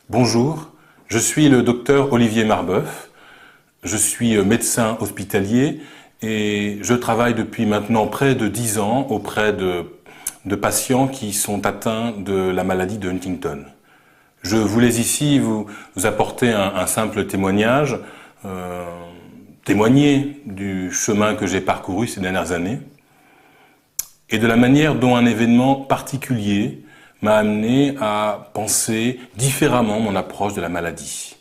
Bonjour, je suis le docteur Olivier Marbeuf, je suis médecin hospitalier et je travaille depuis maintenant près de 10 ans auprès de patients qui sont atteints de la maladie de Huntington. Je voulais ici vous apporter un simple témoignage, témoigner du chemin que j'ai parcouru ces dernières années et de la manière dont un événement particulier m'a amené à penser différemment mon approche de la maladie.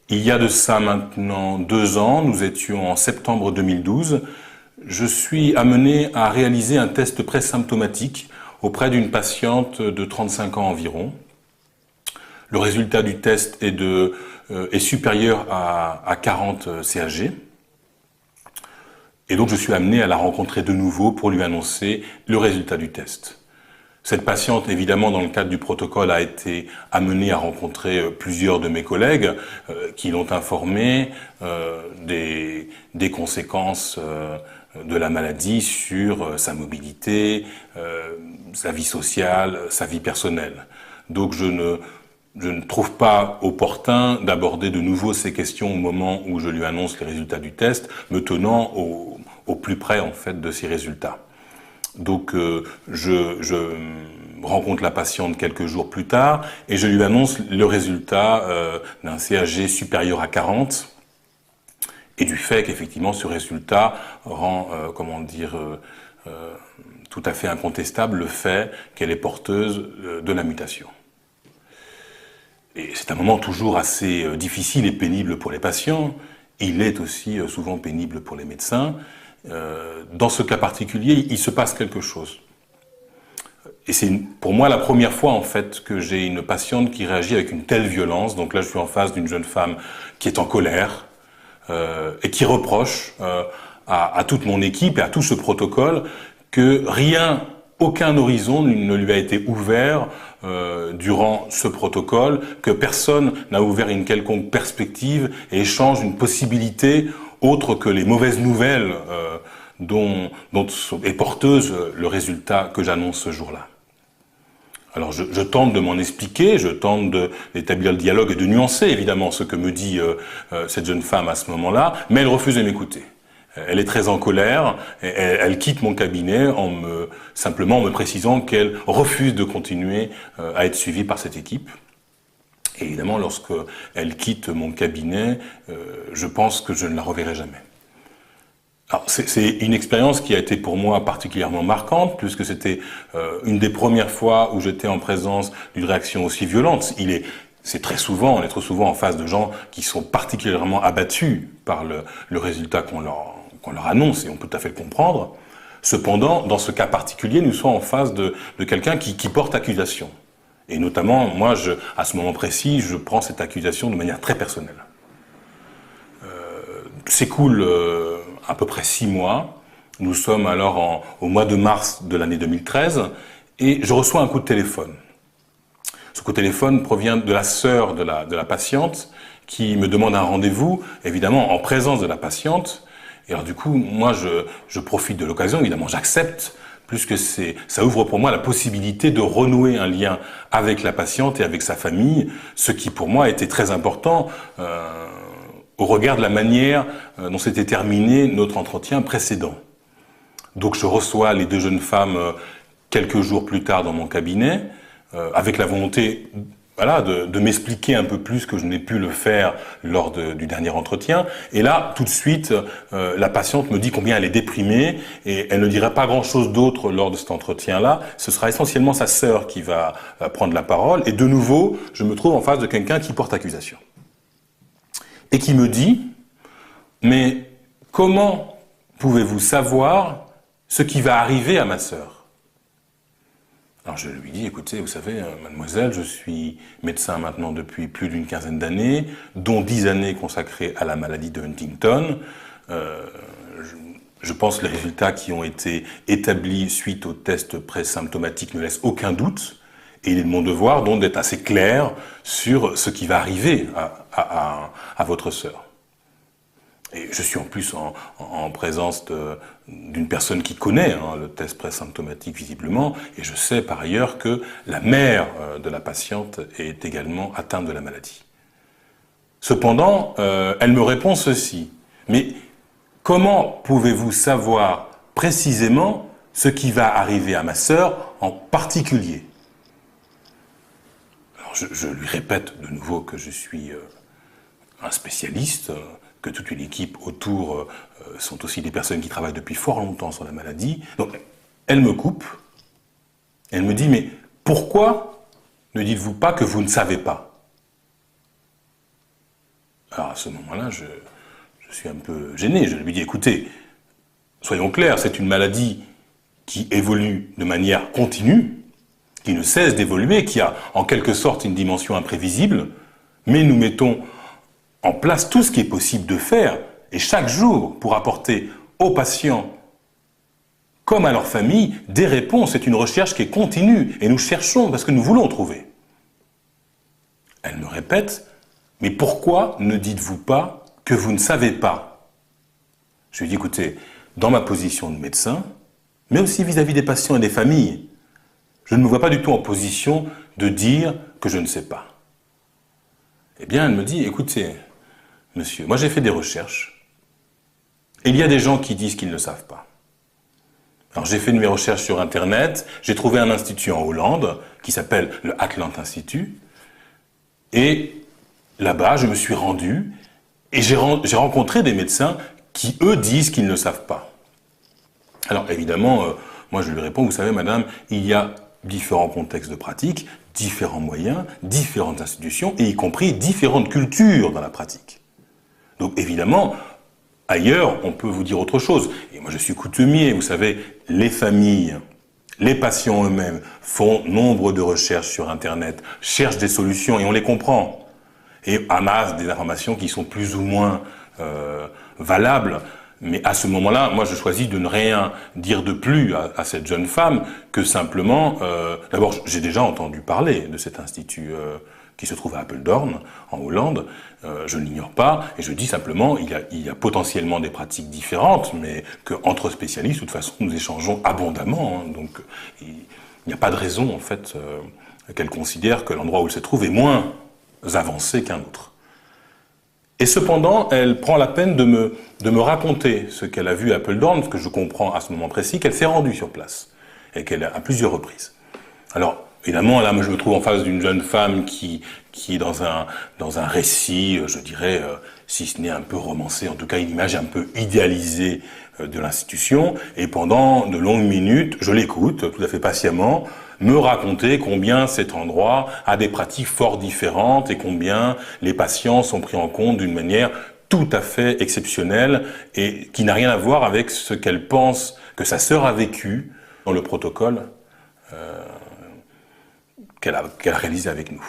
Il y a de ça maintenant 2 ans, nous étions en septembre 2012, je suis amené à réaliser un test présymptomatique auprès d'une patiente de 35 ans environ. Le résultat du test est supérieur à 40 CHG. Et donc je suis amené à la rencontrer de nouveau pour lui annoncer le résultat du test. Cette patiente, évidemment, dans le cadre du protocole, a été amenée à rencontrer plusieurs de mes collègues qui l'ont informée des conséquences de la maladie sur sa mobilité, sa vie sociale, sa vie personnelle. Donc je ne trouve pas opportun d'aborder de nouveau ces questions au moment où je lui annonce les résultats du test, me tenant au plus près en fait de ces résultats. Donc je rencontre la patiente quelques jours plus tard et je lui annonce le résultat d'un CHG supérieur à 40 et du fait qu'effectivement ce résultat rend tout à fait incontestable le fait qu'elle est porteuse de la mutation. Et c'est un moment toujours assez difficile et pénible pour les patients. Il est aussi souvent pénible pour les médecins. Dans ce cas particulier, il se passe quelque chose. Et c'est pour moi la première fois en fait que j'ai une patiente qui réagit avec une telle violence. Donc là, je suis en face d'une jeune femme qui est en colère et qui reproche à toute mon équipe et à tout ce protocole que aucun horizon ne lui a été ouvert durant ce protocole, que personne n'a ouvert une quelconque perspective et échange une possibilité autre que les mauvaises nouvelles dont est porteuse le résultat que j'annonce ce jour-là. Alors je tente de m'en expliquer, je tente d'établir le dialogue et de nuancer évidemment ce que me dit cette jeune femme à ce moment-là, mais elle refuse de m'écouter. Elle est très en colère, elle quitte mon cabinet simplement en me précisant qu'elle refuse de continuer à être suivie par cette équipe. Et évidemment, lorsqu'elle quitte mon cabinet, je pense que je ne la reverrai jamais. Alors, c'est une expérience qui a été pour moi particulièrement marquante, puisque c'était une des premières fois où j'étais en présence d'une réaction aussi violente. On est très souvent en face de gens qui sont particulièrement abattus par le résultat qu'on leur annonce, et on peut tout à fait le comprendre. Cependant, dans ce cas particulier, nous sommes en face de quelqu'un qui porte accusation. Et notamment, moi, à ce moment précis, je prends cette accusation de manière très personnelle. S'écoule à peu près 6 mois. Nous sommes alors au mois de mars de l'année 2013 et je reçois un coup de téléphone. Ce coup de téléphone provient de la sœur de la patiente qui me demande un rendez-vous, évidemment en présence de la patiente. Et alors du coup, moi, je profite de l'occasion, évidemment, j'accepte, puisque ça ouvre pour moi la possibilité de renouer un lien avec la patiente et avec sa famille, ce qui pour moi était très important au regard de la manière dont s'était terminé notre entretien précédent. Donc je reçois les 2 jeunes femmes quelques jours plus tard dans mon cabinet, avec la volonté de m'expliquer un peu plus que je n'ai pu le faire lors du dernier entretien. Et là, tout de suite, la patiente me dit combien elle est déprimée et elle ne dirait pas grand-chose d'autre lors de cet entretien-là. Ce sera essentiellement sa sœur qui va prendre la parole. Et de nouveau, je me trouve en face de quelqu'un qui porte accusation. Et qui me dit « Mais comment pouvez-vous savoir ce qui va arriver à ma sœur ?» Alors je lui dis « Écoutez, vous savez, mademoiselle, je suis médecin maintenant depuis plus d'une quinzaine d'années, dont 10 années consacrées à la maladie de Huntington. Je pense que les résultats qui ont été établis suite au test présymptomatique ne laissent aucun doute. Et il est de mon devoir donc d'être assez clair sur ce qui va arriver à votre sœur. » Et je suis en plus en présence d'une personne qui connaît le test présymptomatique visiblement, et je sais par ailleurs que la mère de la patiente est également atteinte de la maladie. Cependant, elle me répond ceci. Mais comment pouvez-vous savoir précisément ce qui va arriver à ma sœur en particulier? Alors je lui répète de nouveau que je suis un spécialiste, que toute une équipe autour sont aussi des personnes qui travaillent depuis fort longtemps sur la maladie. Donc elle me coupe, elle me dit « Mais pourquoi ne dites-vous pas que vous ne savez pas ?» Alors à ce moment-là, je suis un peu gêné. Je lui dis, écoutez, soyons clairs, c'est une maladie qui évolue de manière continue, qui ne cesse d'évoluer, qui a en quelque sorte une dimension imprévisible, mais nous mettons en place tout ce qui est possible de faire, et chaque jour, pour apporter aux patients, comme à leur famille, des réponses. C'est une recherche qui est continue, et nous cherchons parce que nous voulons trouver. Elle me répète, mais pourquoi ne dites-vous pas que vous ne savez pas? Je lui dis, écoutez, dans ma position de médecin, mais aussi vis-à-vis des patients et des familles, je ne me vois pas du tout en position de dire que je ne sais pas. Eh bien, elle me dit, écoutez, monsieur, moi j'ai fait des recherches, et il y a des gens qui disent qu'ils ne savent pas. Alors j'ai fait mes recherches sur Internet, j'ai trouvé un institut en Hollande, qui s'appelle le Atlant Institute, et là-bas, je me suis rendu et j'ai rencontré des médecins qui, eux, disent qu'ils ne savent pas. Alors, évidemment, moi, je lui réponds, vous savez, madame, il y a différents contextes de pratique, différents moyens, différentes institutions, et y compris différentes cultures dans la pratique. Donc, évidemment, ailleurs, on peut vous dire autre chose. Et moi, je suis coutumier, vous savez, les familles, les patients eux-mêmes font nombre de recherches sur Internet, cherchent des solutions, et on les comprend. Et amassent des informations qui sont plus ou moins valables. Mais à ce moment-là, moi je choisis de ne rien dire de plus à cette jeune femme que simplement... D'abord, j'ai déjà entendu parler de cet institut qui se trouve à Apeldoorn, en Hollande. Je ne l'ignore pas, et je dis simplement il y a potentiellement des pratiques différentes, mais qu'entre spécialistes, de toute façon, nous échangeons abondamment. Donc il n'y a pas de raison, en fait, qu'elle considère que l'endroit où elle se trouve est moins avancé qu'un autre. Et cependant, elle prend la peine de me raconter ce qu'elle a vu à Apeldoorn, parce que je comprends à ce moment précis qu'elle s'est rendue sur place, et qu'elle a à plusieurs reprises. Alors, évidemment, là, moi, je me trouve en face d'une jeune femme qui est dans un récit, je dirais, si ce n'est un peu romancé, en tout cas une image un peu idéalisée de l'institution, et pendant de longues minutes, je l'écoute, tout à fait patiemment, me raconter combien cet endroit a des pratiques fort différentes et combien les patients sont pris en compte d'une manière tout à fait exceptionnelle et qui n'a rien à voir avec ce qu'elle pense que sa sœur a vécu dans le protocole qu'elle a réalisé avec nous.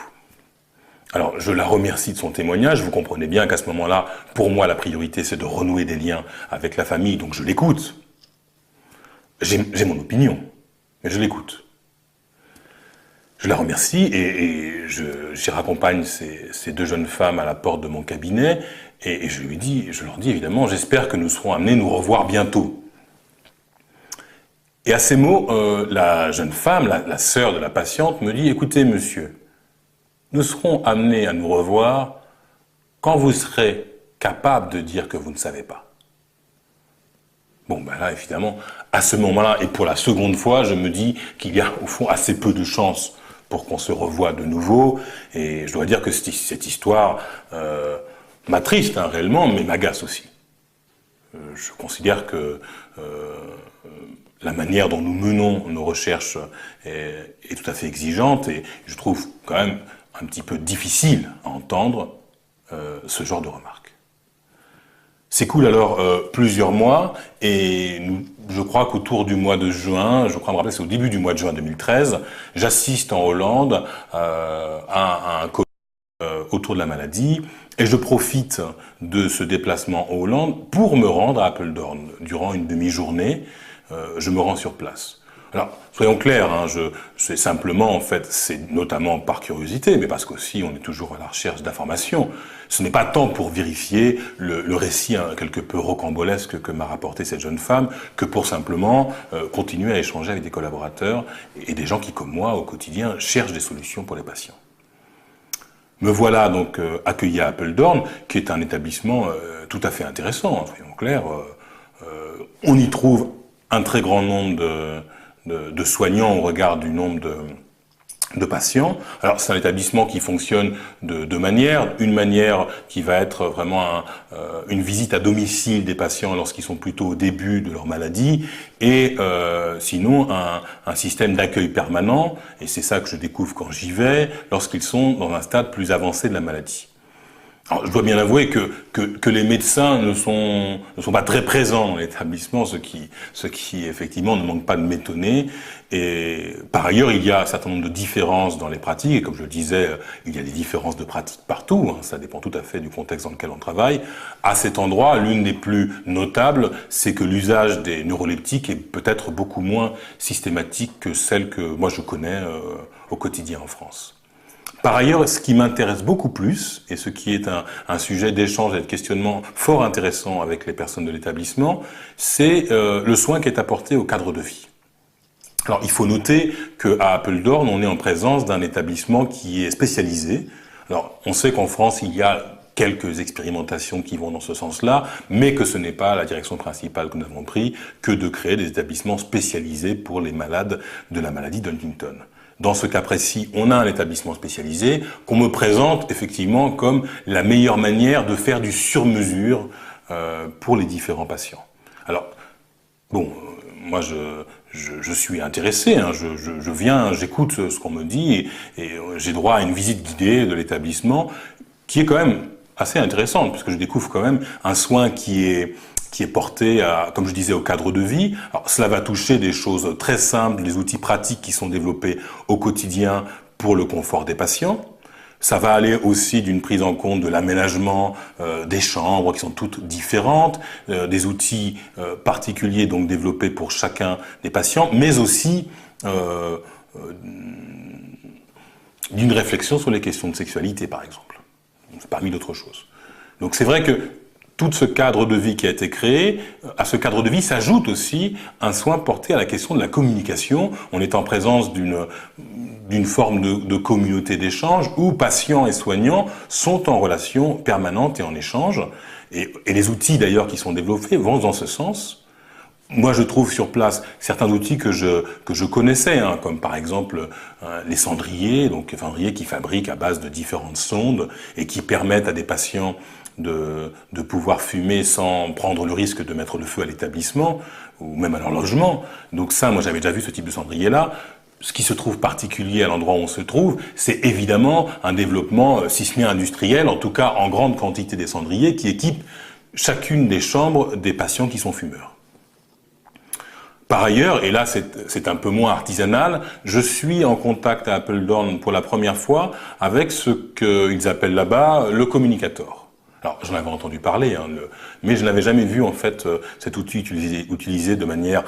Alors, je la remercie de son témoignage. Vous comprenez bien qu'à ce moment-là, pour moi, la priorité, c'est de renouer des liens avec la famille, donc je l'écoute. J'ai mon opinion, mais je l'écoute. Je la remercie et j'y raccompagne ces deux jeunes femmes à la porte de mon cabinet et je leur dis évidemment, j'espère que nous serons amenés à nous revoir bientôt. Et à ces mots, la jeune femme, la sœur de la patiente, me dit, écoutez monsieur, nous serons amenés à nous revoir quand vous serez capable de dire que vous ne savez pas. Bon, ben là, évidemment, à ce moment-là, et pour la seconde fois, je me dis qu'il y a au fond assez peu de chances pour qu'on se revoie de nouveau. Et je dois dire que cette histoire m'attriste réellement, mais m'agace aussi. Je considère que la manière dont nous menons nos recherches est tout à fait exigeante et je trouve quand même un petit peu difficile à entendre ce genre de remarques. S'écoulent alors plusieurs mois et je crois qu'autour du mois de juin, je crois me rappeler c'est au début du mois de juin 2013, j'assiste en Hollande à un colloque autour de la maladie et je profite de ce déplacement en Hollande pour me rendre à Apeldoorn. Durant une demi-journée, je me rends sur place. Alors, soyons clairs, hein, c'est simplement, en fait, c'est notamment par curiosité, mais parce qu'aussi on est toujours à la recherche d'informations. Ce n'est pas tant pour vérifier le récit quelque peu rocambolesque que m'a rapporté cette jeune femme, que pour simplement continuer à échanger avec des collaborateurs et des gens qui, comme moi, au quotidien, cherchent des solutions pour les patients. Me voilà donc accueilli à Apeldoorn, qui est un établissement tout à fait intéressant, soyons clairs. On y trouve un très grand nombre de soignants au regard du nombre de patients. Alors c'est un établissement qui fonctionne de deux manières. Une manière qui va être vraiment une visite à domicile des patients lorsqu'ils sont plutôt au début de leur maladie, et sinon un système d'accueil permanent, et c'est ça que je découvre quand j'y vais, lorsqu'ils sont dans un stade plus avancé de la maladie. Alors, je dois bien avouer que les médecins ne sont pas très présents dans l'établissement, ce qui effectivement ne manque pas de m'étonner. Et par ailleurs, il y a un certain nombre de différences dans les pratiques, et comme je le disais, il y a des différences de pratiques partout, hein, ça dépend tout à fait du contexte dans lequel on travaille. À cet endroit, l'une des plus notables, c'est que l'usage des neuroleptiques est peut-être beaucoup moins systématique que celle que moi je connais au quotidien en France. Par ailleurs, ce qui m'intéresse beaucoup plus, et ce qui est un sujet d'échange et de questionnement fort intéressant avec les personnes de l'établissement, c'est le soin qui est apporté au cadre de vie. Alors, il faut noter qu'à Apeldoorn, on est en présence d'un établissement qui est spécialisé. Alors, on sait qu'en France, il y a quelques expérimentations qui vont dans ce sens-là, mais que ce n'est pas la direction principale que nous avons prise que de créer des établissements spécialisés pour les malades de la maladie d'Huntington. Dans ce cas précis, on a un établissement spécialisé qu'on me présente effectivement comme la meilleure manière de faire du sur-mesure pour les différents patients. Alors, bon, moi je suis intéressé, hein, je viens, j'écoute ce qu'on me dit et j'ai droit à une visite guidée de l'établissement qui est quand même assez intéressante, puisque je découvre quand même un soin qui est porté, comme je disais, au cadre de vie. Alors, cela va toucher des choses très simples, des outils pratiques qui sont développés au quotidien pour le confort des patients. Ça va aller aussi d'une prise en compte de l'aménagement des chambres qui sont toutes différentes, des outils particuliers donc développés pour chacun des patients, mais aussi d'une réflexion sur les questions de sexualité, par exemple, parmi d'autres choses. Donc c'est vrai que tout ce cadre de vie qui a été créé, à ce cadre de vie s'ajoute aussi un soin porté à la question de la communication. On est en présence d'une forme de communauté d'échange où patients et soignants sont en relation permanente et en échange. Et les outils d'ailleurs qui sont développés vont dans ce sens. Moi, je trouve sur place certains outils que je connaissais, hein, comme par exemple les cendriers, donc les cendriers qui fabriquent à base de différentes sondes et qui permettent à des patients de pouvoir fumer sans prendre le risque de mettre le feu à l'établissement ou même à leur logement. Donc ça, moi j'avais déjà vu ce type de cendrier-là. Ce qui se trouve particulier à l'endroit où on se trouve, c'est évidemment un développement, si ce n'est industriel, en tout cas en grande quantité des cendriers qui équipent chacune des chambres des patients qui sont fumeurs. Par ailleurs, et là c'est un peu moins artisanal, je suis en contact à Apeldoorn pour la première fois avec ce qu'ils appellent là-bas le communicator. Alors, j'en avais entendu parler, hein, mais je n'avais jamais vu en fait cet outil utilisé de manière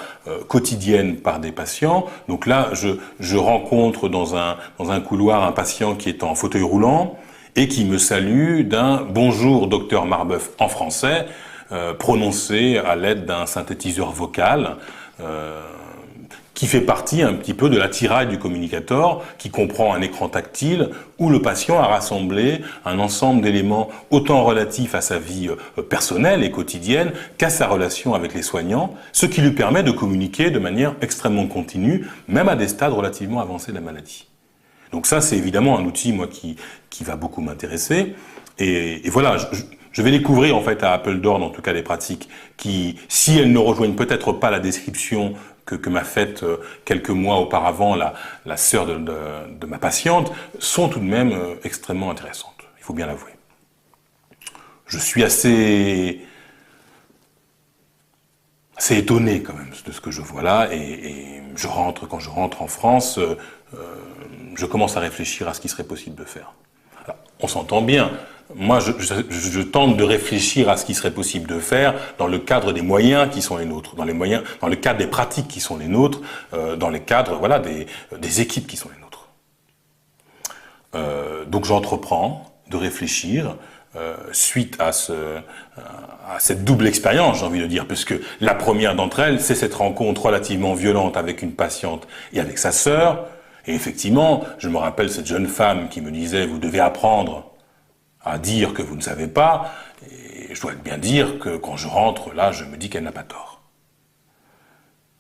quotidienne par des patients. Donc là, je rencontre dans un couloir un patient qui est en fauteuil roulant et qui me salue d'un « Bonjour, docteur Marbeuf » en français, prononcé à l'aide d'un synthétiseur vocal, qui fait partie un petit peu de l'attirail du communicator, qui comprend un écran tactile où le patient a rassemblé un ensemble d'éléments autant relatifs à sa vie personnelle et quotidienne qu'à sa relation avec les soignants, ce qui lui permet de communiquer de manière extrêmement continue, même à des stades relativement avancés de la maladie. Donc ça, c'est évidemment un outil, moi, qui va beaucoup m'intéresser. Et voilà, je vais découvrir en fait à Apeldoorn, en tout cas, des pratiques qui, si elles ne rejoignent peut-être pas la description que m'a faite quelques mois auparavant la sœur de ma patiente, sont tout de même extrêmement intéressantes. Il faut bien l'avouer. Je suis assez étonné quand même de ce que je vois là, et quand je rentre en France, je commence à réfléchir à ce qui serait possible de faire. Alors, on s'entend bien, moi, je tente de réfléchir à ce qui serait possible de faire dans le cadre des moyens qui sont les nôtres, dans le cadre des pratiques qui sont les nôtres, dans les cadres, voilà, des équipes qui sont les nôtres. Donc, j'entreprends de réfléchir suite à cette double expérience, j'ai envie de dire, puisque la première d'entre elles, c'est cette rencontre relativement violente avec une patiente et avec sa sœur. Et effectivement, je me rappelle cette jeune femme qui me disait « Vous devez apprendre à dire que vous ne savez pas ». Et je dois bien dire que quand je rentre, là, je me dis qu'elle n'a pas tort.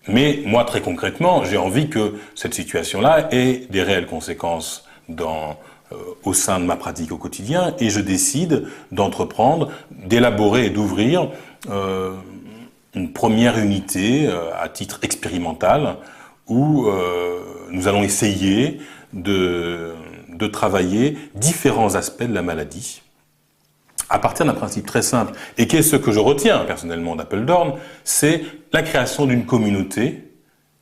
Mais moi, très concrètement, j'ai envie que cette situation-là ait des réelles conséquences au sein de ma pratique au quotidien, et je décide d'entreprendre, d'élaborer et d'ouvrir une première unité à titre expérimental où nous allons essayer de travailler différents aspects de la maladie à partir d'un principe très simple, et qui est ce que je retiens personnellement d'Apeldoorn, c'est la création d'une communauté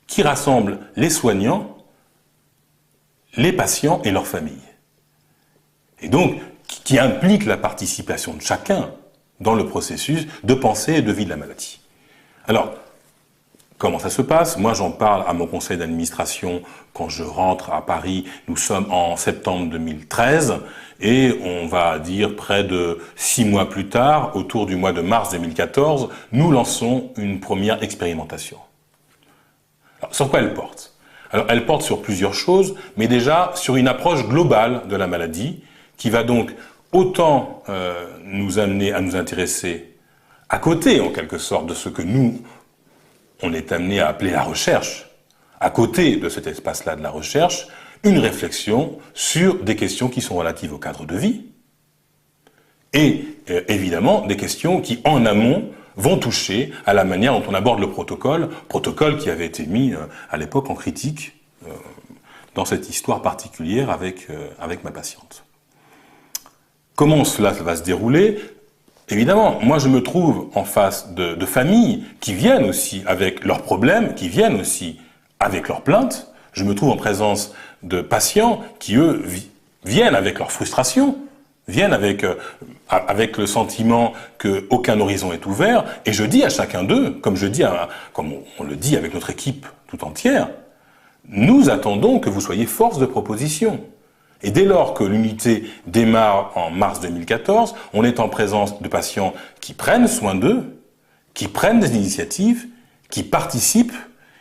qui rassemble les soignants, les patients et leurs familles. Et donc, qui implique la participation de chacun dans le processus de pensée et de vie de la maladie. Alors, comment ça se passe? Moi, j'en parle à mon conseil d'administration quand je rentre à Paris. Nous sommes en septembre 2013 et on va dire près de 6 mois plus tard, autour du mois de mars 2014, nous lançons une première expérimentation. Alors, sur quoi elle porte? Alors, elle porte sur plusieurs choses, mais déjà sur une approche globale de la maladie qui va donc autant nous amener à nous intéresser à côté, en quelque sorte, de ce que nous, on est amené à appeler la recherche, à côté de cet espace-là de la recherche, une réflexion sur des questions qui sont relatives au cadre de vie et évidemment des questions qui, en amont, vont toucher à la manière dont on aborde le protocole qui avait été mis à l'époque en critique dans cette histoire particulière avec ma patiente. Comment cela va se dérouler? Évidemment, moi je me trouve en face de familles qui viennent aussi avec leurs problèmes, qui viennent aussi avec leurs plaintes. Je me trouve en présence de patients qui, eux, viennent avec leurs frustrations, viennent avec le sentiment qu'aucun horizon est ouvert. Et je dis à chacun d'eux, comme on le dit avec notre équipe tout entière, nous attendons que vous soyez force de proposition. Et dès lors que l'unité démarre en mars 2014, on est en présence de patients qui prennent soin d'eux, qui prennent des initiatives, qui participent,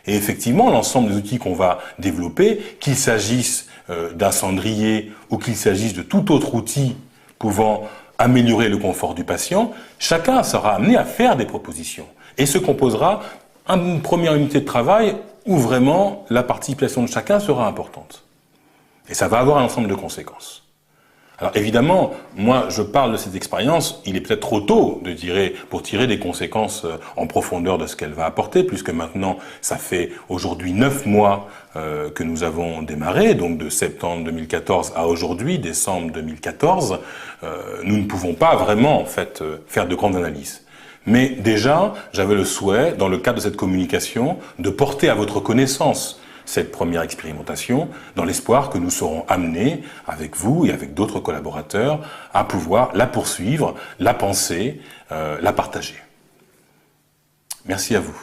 et effectivement, l'ensemble des outils qu'on va développer, qu'il s'agisse d'un cendrier ou qu'il s'agisse de tout autre outil pouvant améliorer le confort du patient, chacun sera amené à faire des propositions et se composera une première unité de travail où vraiment la participation de chacun sera importante. Et ça va avoir un ensemble de conséquences. Alors évidemment, moi je parle de cette expérience, il est peut-être trop tôt pour tirer des conséquences en profondeur de ce qu'elle va apporter, puisque maintenant ça fait aujourd'hui 9 mois que nous avons démarré, donc de septembre 2014 à aujourd'hui, décembre 2014, nous ne pouvons pas vraiment en fait faire de grandes analyses. Mais déjà, j'avais le souhait, dans le cadre de cette communication, de porter à votre connaissance cette première expérimentation, dans l'espoir que nous serons amenés, avec vous et avec d'autres collaborateurs, à pouvoir la poursuivre, la penser, la partager. Merci à vous.